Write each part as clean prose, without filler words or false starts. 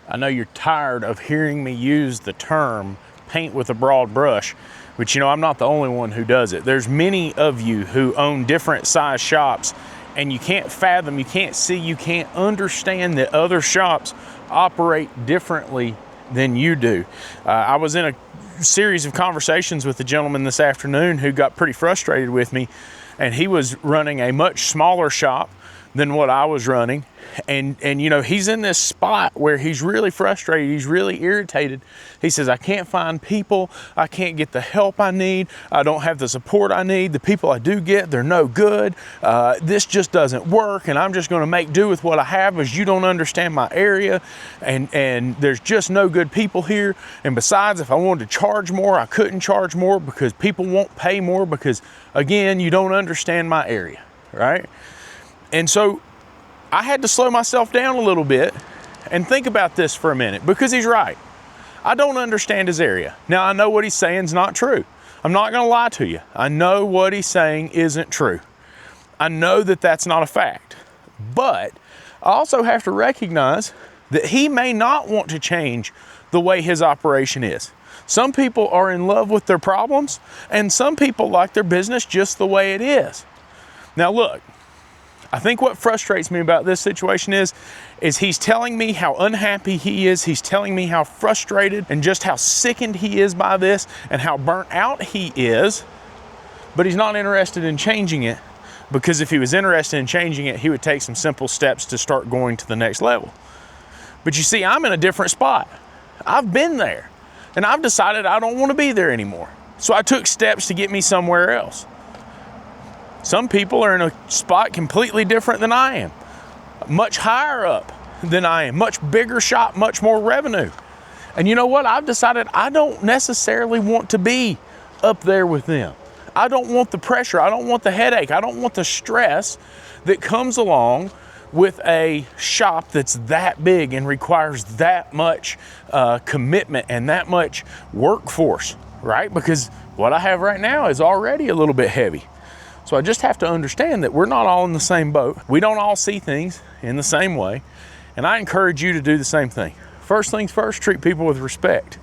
I know you're tired of hearing me use the term paint with a broad brush, but you know, I'm not the only one who does it. There's many of you who own different size shops, and you can't fathom, you can't see, you can't understand that other shops operate differently than you do. I was in a series of conversations with a gentleman this afternoon who got pretty frustrated with me, and he was running a much smaller shop than what I was running. And you know, he's in this spot where he's really frustrated, he's really irritated. He says, I can't find people, I can't get the help I need, I don't have the support I need, the people I do get, they're no good, this just doesn't work, and I'm just gonna make do with what I have, as you don't understand my area, and there's just no good people here. And besides, if I wanted to charge more, I couldn't charge more because people won't pay more because, again, you don't understand my area, right? And so I had to slow myself down a little bit and think about this for a minute, because he's right. I don't understand his area. Now, I know what he's saying is not true. I'm not going to lie to you. I know what he's saying isn't true. I know that that's not a fact. But I also have to recognize that he may not want to change the way his operation is. Some people are in love with their problems, and some people like their business just the way it is. Now, look, I think what frustrates me about this situation is he's telling me how unhappy he is. He's telling me how frustrated and just how sickened he is by this and how burnt out he is, but he's not interested in changing it, because if he was interested in changing it, he would take some simple steps to start going to the next level. But you see, I'm in a different spot. I've been there, and I've decided I don't want to be there anymore. So I took steps to get me somewhere else. Some people are in a spot completely different than I am, much higher up than I am, much bigger shop, much more revenue. And you know what? I've decided I don't necessarily want to be up there with them. I don't want the pressure. I don't want the headache. I don't want the stress that comes along with a shop that's that big and requires that much commitment and that much workforce, right? Because what I have right now is already a little bit heavy. So I just have to understand that we're not all in the same boat. We don't all see things in the same way. And I encourage you to do the same thing. First things first, treat people with respect.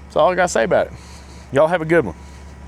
That's all I got to say about it. Y'all have a good one.